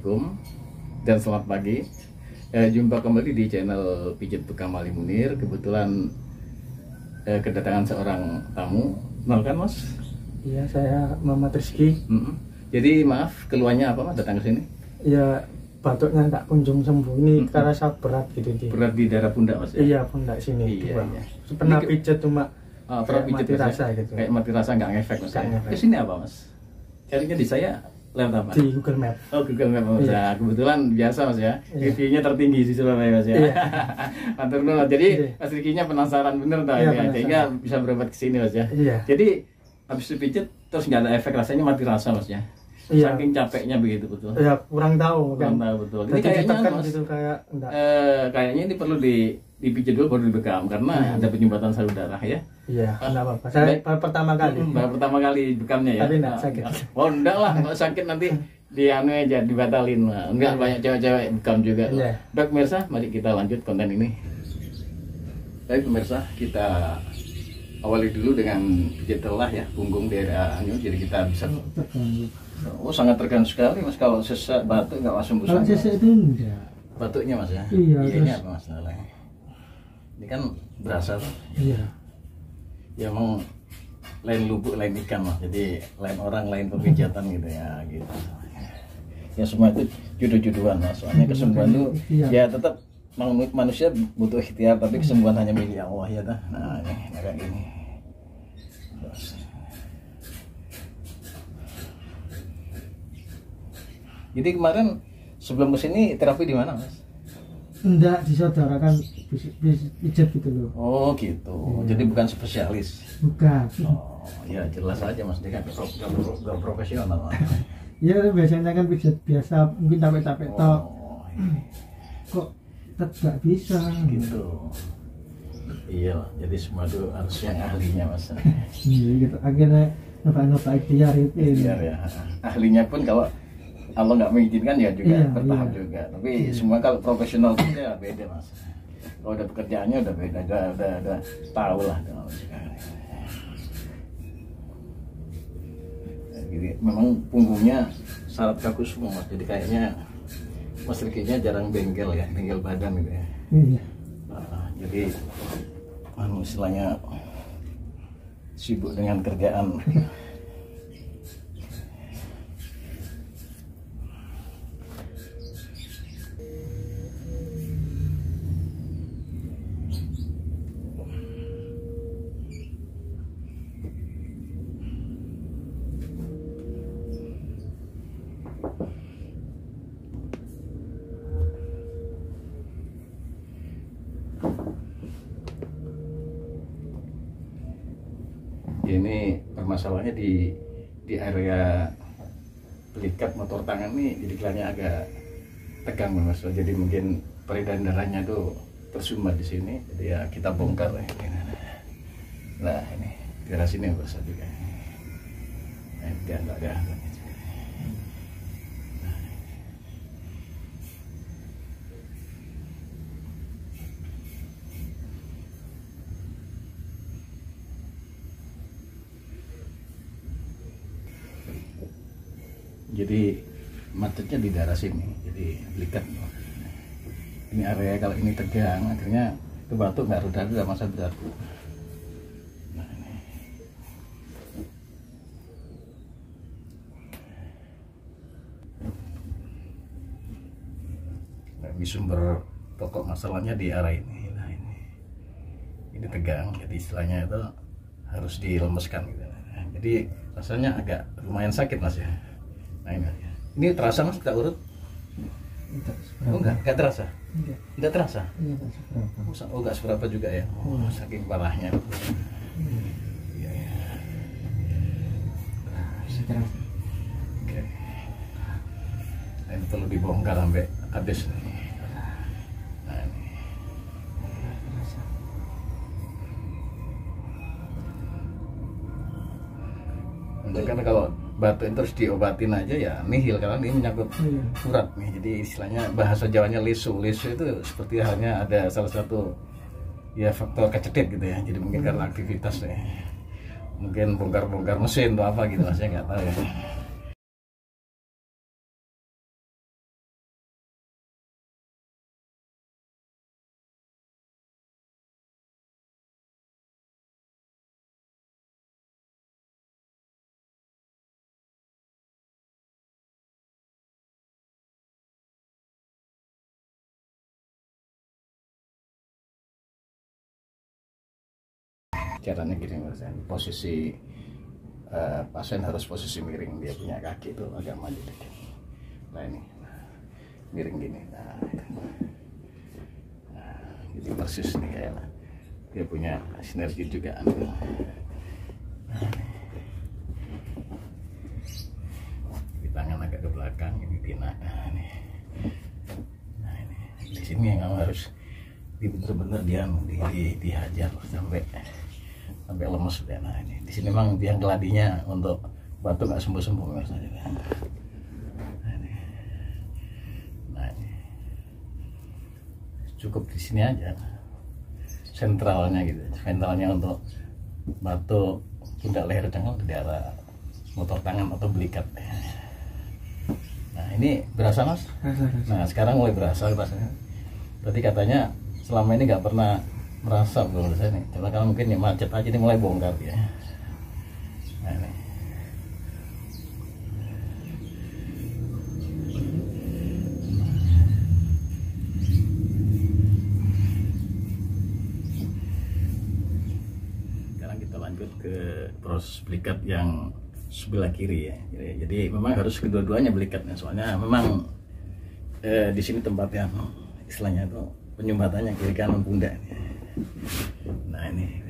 Assalamualaikum dan selamat pagi. Jumpa kembali di channel Pijat Bekam Ali Munir. Kebetulan kedatangan seorang tamu. Kenalkan Mas. Iya, saya Muhammad Rizky. Jadi maaf, keluhannya apa Mas datang ke sini? Ya, batuknya nggak kunjung sembuh. Ini karena saya berat gitu dia. Berat di daerah pundak Mas ya? Iya, pundak sini. Iya. Pernah pijat cuma pernah pijat mati rasa gitu. Kayak mati rasa nggak ngefek Mas. Ngefek. Kesini apa Mas? Carinya di saya lewat apa? Di Google Map. Oh, Google Map Mas. Iya. Ya, kebetulan biasa Mas ya. Iya. Review-nya tertinggi di Surabaya Mas ya. Iya. Matur nuwun. Jadi Iya. Mas Rikinya penasaran bener tau Iya, ya. penasaran. Sehingga bisa berobat ke sini Mas ya. Iya. Jadi habis dipijit terus nggak ada efek, rasanya mati rasa Mas ya. Iya. Saking capeknya begitu betul. Ya, kurang tahu Kurang kan. tahu betul. Ini Jadi kayaknya ditekan Mas, gitu kayak enggak. kayaknya ini perlu dipijit dulu baru dibekam karena ada penyumbatan salur darah ya. Iya, enggak apa-apa. Saya baru pertama kali. Baru pertama kali bekamnya ya. Tapi enggak sakit. Oh enggak lah, kalau sakit nanti di anu aja dibatalin. Enggak, banyak cewek-cewek bekam juga. Iya. Baik pemirsa, mari kita lanjut konten ini. Baik pemirsa, kita awali dulu dengan pijat telah ya, punggung daerah anu, jadi kita bisa. Oh, sangat terganggu sekali Mas kalau sesak batuk nggak langsung Kalau sembuh. sesak itu enggak. Batuknya Mas ya. Iya, Ini terus- apa masalahnya? Ini kan berasa tuh. Iya. Ya mau lain lubuk lain ikan Mas, jadi lain orang lain pemijatan gitu ya gitu. Ya semua itu jodoh-jodohan Mas, soalnya kesembuhan itu ya tetap manusia butuh ikhtiar, tapi kesembuhan hanya milik Allah ya dah. Nah ini kayak gini. Terus. Jadi kemarin sebelum kesini terapi di mana Mas? Enggak disaudarakan pijat gitu loh. Oh gitu, jadi bukan spesialis. Bukan. Oh ya jelas aja Mas, dia kan gak profesional Mas. Ya biasanya kan pijat biasa, mungkin capek-capek tok. Oh Kok tetap nggak bisa gitu. Iya, jadi semua itu harus yang ahlinya Mas. Iya gitu. Akhirnya nyoba ikhtiar itu. Biar ya, ahlinya pun kalau Allah nggak mengizinkan ya juga Iya, bertahap iya. juga. Tapi semua kalau profesional pun ya beda Mas. Kalau udah pekerjaannya udah beda, udah tahu lah. Jadi memang punggungnya syarat kaku semua Mas. Jadi kayaknya Mas Rikinya jarang bengkel ya, bengkel badan gitu ya. Iya. Jadi istilahnya sibuk dengan kerjaan. Ini permasalahannya di area pelikat motor tangan nih, jadi kelihatan agak tegang Mas. Jadi mungkin peredaran darahnya tuh tersumbat di sini. Jadi ya kita bongkar ya. Nah ini daerah sini berasa juga. Dia enggak ada. Jadi macetnya di daerah sini, jadi belikat. Ini area kalau ini tegang, akhirnya itu batuk nggak reda-reda masa berarti. Nah, ini. Nah, ini sumber pokok masalahnya di area ini. Nah, ini tegang, jadi istilahnya itu harus dilemeskan. Gitu. Nah, jadi rasanya agak lumayan sakit Mas ya. Nah ini terasa Mas, kita urut? Oh enggak terasa? Enggak terasa? Oh enggak seberapa juga ya? Oh saking parahnya. Iya ya. Oke. Nah, ini perlu dibongkar sampai habis. Nah ini. Karena kalau batuk terus diobatin aja ya nihil, karena ini menyangkut urat nih. Jadi istilahnya bahasa Jawanya lesu itu seperti halnya ada salah satu ya faktor kecetit gitu ya. Jadi mungkin karena aktivitas nih, mungkin bongkar-bongkar mesin atau apa gitu, saya nggak tahu ya. caranya gini Mas, posisi pasien harus posisi miring, dia punya kaki itu agak maju dikit. Nah ini miring gini, nah, jadi persis nih kayak dia punya sinergi juga. Di tangan agak ke belakang, ini tina. Nah ini di sini yang harus bener-bener dia dihajar sampai lemes deh. Nah ini di sini memang tiang keladinya untuk batuk nggak sembuh-sembuh misalnya. Nah ini cukup di sini aja, sentralnya gitu, sentralnya untuk batuk pundak leher jangan di daerah motor tangan atau belikat. Nah ini berasa Mas? Nah sekarang mulai berasa rasanya. Berarti katanya selama ini nggak pernah merasa belum saya nih, cuma kalau mungkin ya macet aja ini mulai bongkar ya. Nah ini sekarang kita lanjut ke proses belikat yang sebelah kiri ya. Jadi memang harus kedua-duanya belikatnya, soalnya memang di sini tempatnya istilahnya itu penyumbatannya kiri kanan pundak. Nah ini